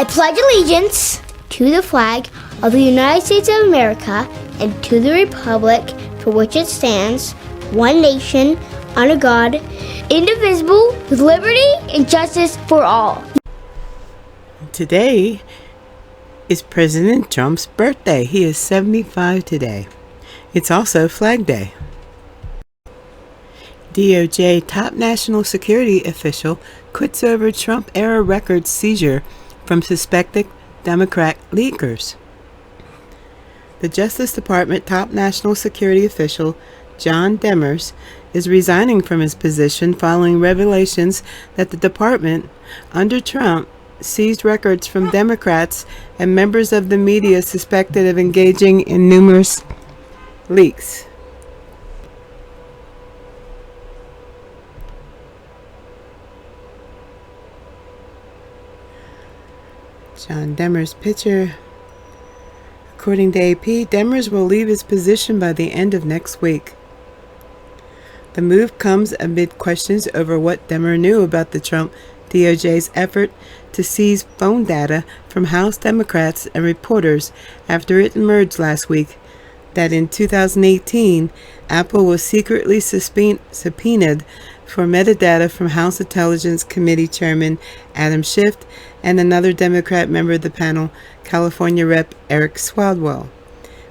I pledge allegiance to the flag of the United States of America and to the republic for which it stands, one nation, under God, indivisible, with liberty and justice for all. Today is President Trump's birthday. He is 75 today. It's also Flag Day. DOJ top national security official quits over Trump-era records seizure from suspected Democrat leakers. The Justice Department top national security official, John Demers, is resigning from his position following revelations that the department, under Trump, seized records from Democrats and members of the media suspected of engaging in numerous leaks. John Demers' picture. According to AP, Demers will leave his position by the end of next week. The move comes amid questions over what Demers knew about the Trump DOJ's effort to seize phone data from House Democrats and reporters after it emerged last week that in 2018, Apple was secretly subpoenaed for metadata from House Intelligence Committee Chairman Adam Schiff and another Democrat member of the panel, California Rep. Eric Swalwell,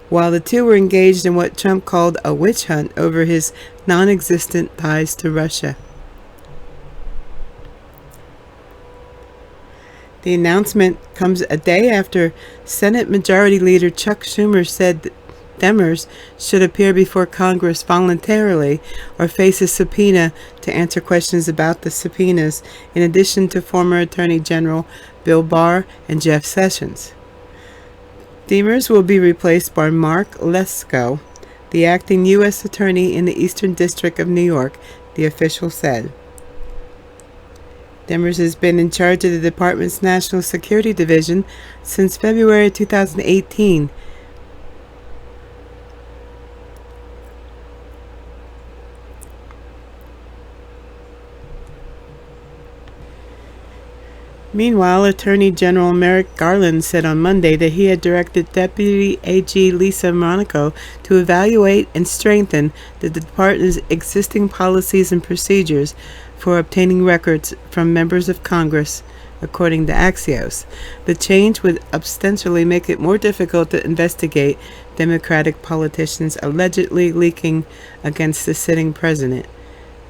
while the two were engaged in what Trump called a witch hunt over his non-existent ties to Russia. The announcement comes a day after Senate Majority Leader Chuck Schumer said that Demers should appear before Congress voluntarily or face a subpoena to answer questions about the subpoenas, in addition to former Attorney General Bill Barr and Jeff Sessions. Demers will be replaced by Mark Lesko, the acting U.S. Attorney in the Eastern District of New York, the official said. Demers has been in charge of the department's National Security Division since February 2018. Meanwhile, Attorney General Merrick Garland said on Monday that he had directed Deputy AG Lisa Monaco to evaluate and strengthen the department's existing policies and procedures for obtaining records from members of Congress, according to Axios. The change would ostensibly make it more difficult to investigate Democratic politicians allegedly leaking against the sitting president.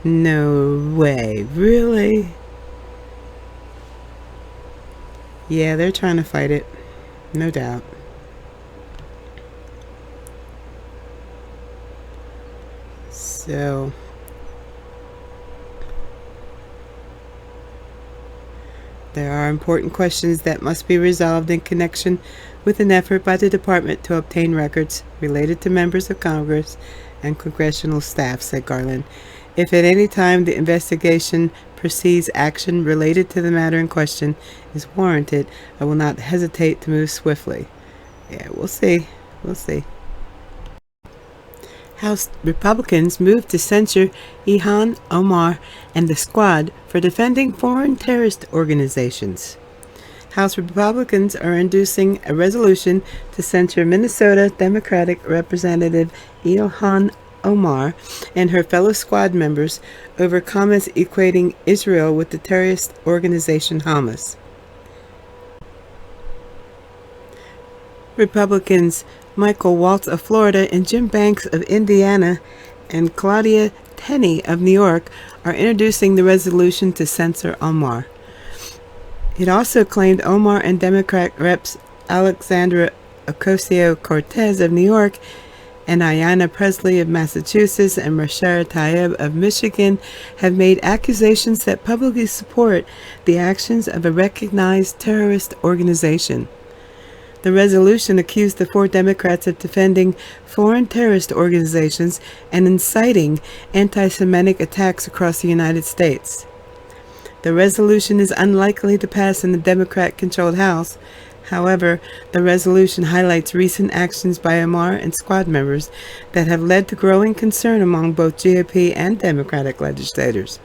No way, really? Yeah, they're trying to fight it, no doubt. So, there are important questions that must be resolved in connection with an effort by the department to obtain records related to members of Congress and congressional staff, said Garland. If at any time the investigation proceeds, action related to the matter in question is warranted, I will not hesitate to move swiftly. Yeah, we'll see. We'll see. House Republicans moved to censure Ilhan Omar and the Squad for defending foreign terrorist organizations. House Republicans are introducing a resolution to censure Minnesota Democratic Representative Ilhan Omar and her fellow Squad members over comments equating Israel with the terrorist organization Hamas. Republicans Michael Waltz of Florida and Jim Banks of Indiana and Claudia Tenney of New York are introducing the resolution to censor Omar. It also claimed Omar and Democrat reps Alexandra Ocasio-Cortez of New York and Ayanna Pressley of Massachusetts and Rashida Tlaib of Michigan have made accusations that publicly support the actions of a recognized terrorist organization. The resolution accused the four Democrats of defending foreign terrorist organizations and inciting anti-Semitic attacks across the United States. The resolution is unlikely to pass in the Democrat-controlled House. However, the resolution highlights recent actions by Omar and Squad members that have led to growing concern among both GOP and Democratic legislators.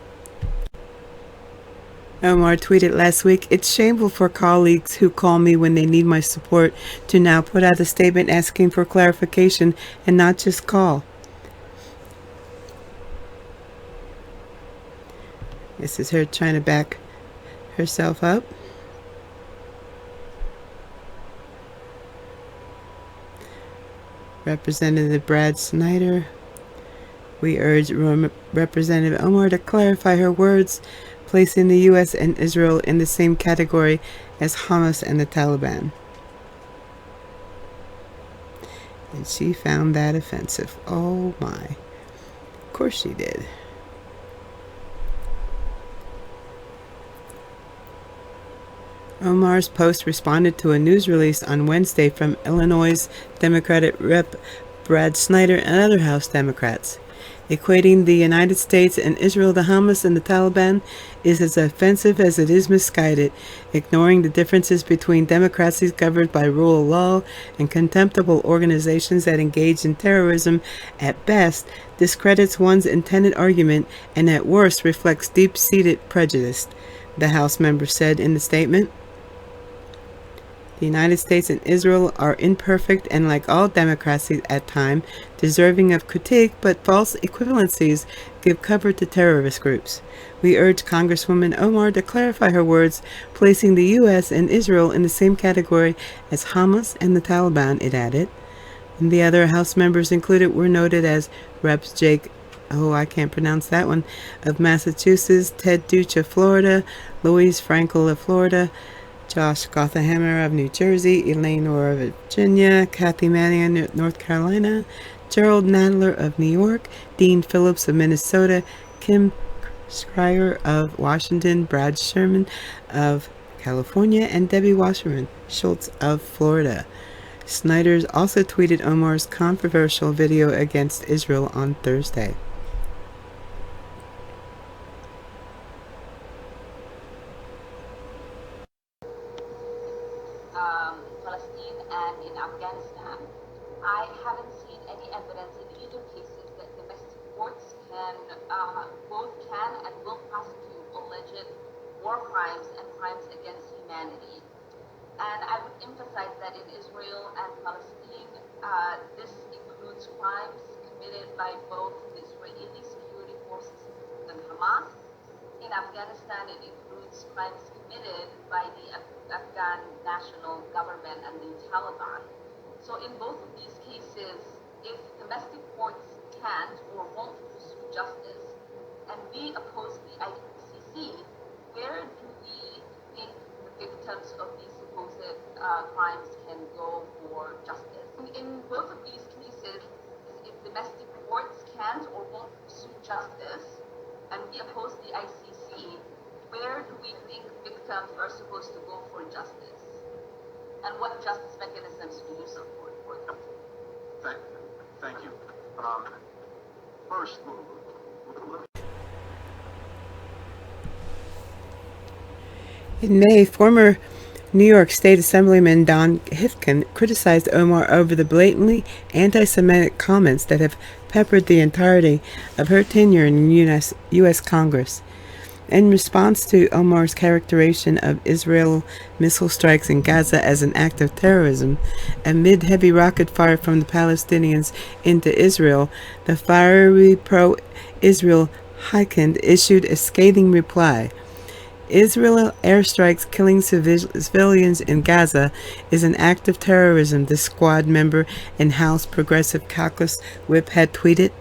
Omar tweeted last week, "It's shameful for colleagues who call me when they need my support to now put out a statement asking for clarification and not just call." This is her trying to back herself up. Representative Brad Snyder. We urge Representative Omar to clarify her words, placing the U.S. and Israel in the same category as Hamas and the Taliban. And she found that offensive. Oh my. Of course she did. Omar's post responded to a news release on Wednesday from Illinois Democratic Rep. Brad Snyder and other House Democrats. Equating the United States and Israel to Hamas and the Taliban is as offensive as it is misguided, ignoring the differences between democracies governed by rule of law and contemptible organizations that engage in terrorism. At best, discredits one's intended argument and at worst reflects deep-seated prejudice, the House member said in the statement. The United States and Israel are imperfect and, like all democracies at times, deserving of critique, but false equivalencies give cover to terrorist groups. We urge Congresswoman Omar to clarify her words, placing the U.S. and Israel in the same category as Hamas and the Taliban, it added. And the other House members included were noted as Reps. Jake, I can't pronounce that one, of Massachusetts, Ted Deutsch of Florida, Louise Frankel of Florida, Josh Gothenhammer of New Jersey, Elaine Orr of Virginia, Kathy Manning of North Carolina, Gerald Nadler of New York, Dean Phillips of Minnesota, Kim Schreier of Washington, Brad Sherman of California, and Debbie Wasserman Schultz of Florida. Snyder also tweeted Omar's controversial video against Israel on Thursday. Palestine and in Afghanistan, I haven't seen any evidence in either cases that domestic courts both can and will prosecute alleged war crimes and crimes against humanity. And I would emphasize that in Israel and Palestine, this includes crimes committed by both the Israeli security forces and Hamas. In Afghanistan, it includes crimes committed by the Afghan national government and the Taliban. So in both of these cases, if domestic courts can't or won't pursue justice, and we oppose the ICC, where do we think the victims of these supposed crimes can go for justice? In both of these cases, if domestic courts can't or won't pursue justice, and we oppose the ICC, where do we think victims are supposed to go for justice? And what justice mechanisms do you support for them? Thank you. First, in May, former New York State Assemblyman Don Hifkin criticized Omar over the blatantly anti-Semitic comments that have peppered the entirety of her tenure in the U.S. Congress. In response to Omar's characterization of Israel missile strikes in Gaza as an act of terrorism, amid heavy rocket fire from the Palestinians into Israel, the fiery pro-Israel Hifkin issued a scathing reply. Israel airstrikes killing civilians in Gaza is an act of terrorism, the squad member and House Progressive Caucus whip had tweeted.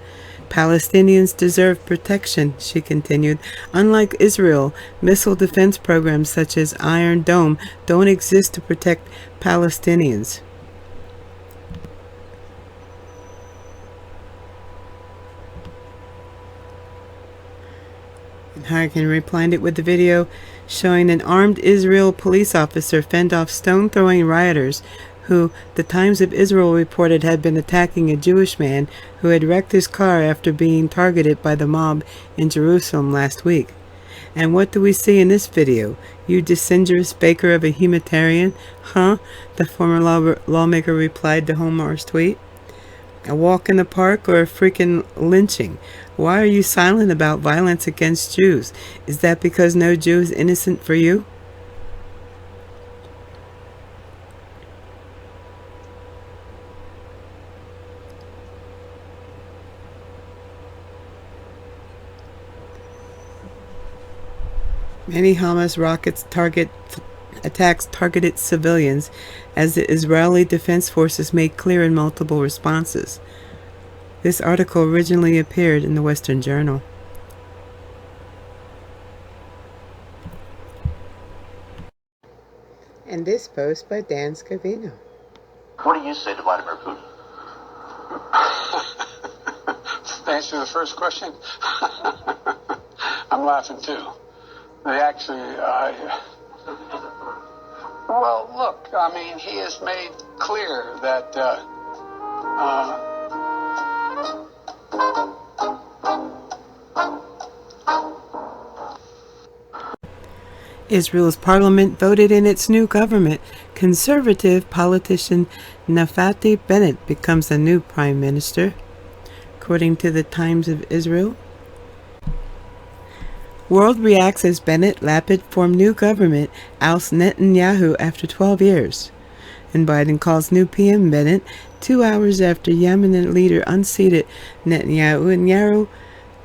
Palestinians deserve protection, she continued. Unlike Israel, missile defense programs such as Iron Dome don't exist to protect Palestinians. Hifkin replied it with a video showing an armed Israel police officer fend off stone-throwing rioters who the Times of Israel reported had been attacking a Jewish man who had wrecked his car after being targeted by the mob in Jerusalem last week. And what do we see in this video? You disingenuous baker of a humanitarian? Huh? The former lawmaker replied to Omar's tweet. A walk in the park or a freaking lynching? Why are you silent about violence against Jews? Is that because no Jew is innocent for you? Many Hamas attacks targeted civilians, as the Israeli Defense Forces made clear in multiple responses. This article originally appeared in the Western Journal. And this post by Dan Scavino. What do you say to Vladimir Putin? To answer the first question, I'm laughing too. They actually, well, look, I mean, he has made clear that, Israel's parliament voted in its new government. Conservative politician Naftali Bennett becomes the new prime minister, according to the Times of Israel. World reacts as Bennett Lapid form new government, ousts Netanyahu after 12 years. And Biden calls new PM Bennett 2 hours after Yemeni leader unseated Netanyahu in narrow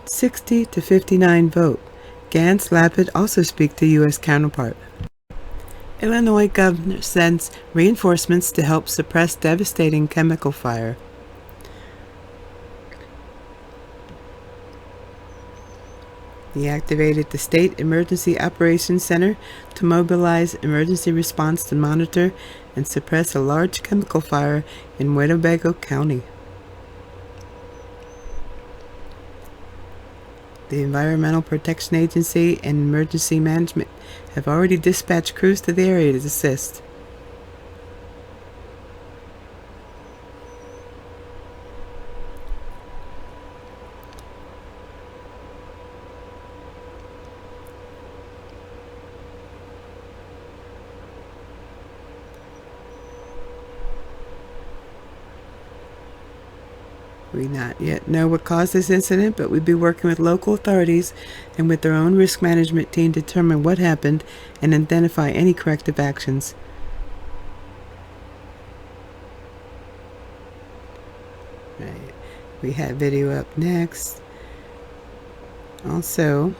60 to 59 vote. Gantz Lapid also speak to U.S. counterpart. Illinois governor sends reinforcements to help suppress devastating chemical fire. He activated the State Emergency Operations Center to mobilize emergency response to monitor and suppress a large chemical fire in Winnebago County. The Environmental Protection Agency and Emergency Management have already dispatched crews to the area to assist. We not yet know what caused this incident, but we'll be working with local authorities and with their own risk management team to determine what happened and identify any corrective actions. Right. We have video up next. Also,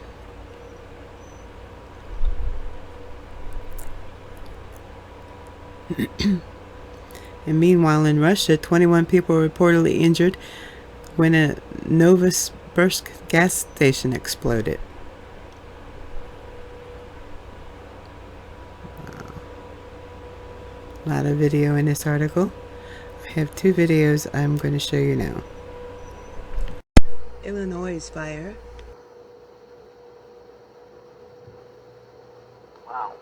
and meanwhile in Russia, 21 people were reportedly injured when a Novosibirsk gas station exploded. Wow. A lot of video in this article. I have 2 videos I'm going to show you now. Illinois fire. Wow.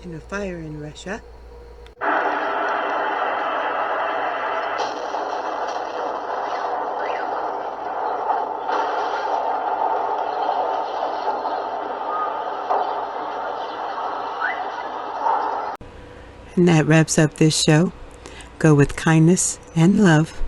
In a fire in Russia. And that wraps up this show. Go with kindness and love.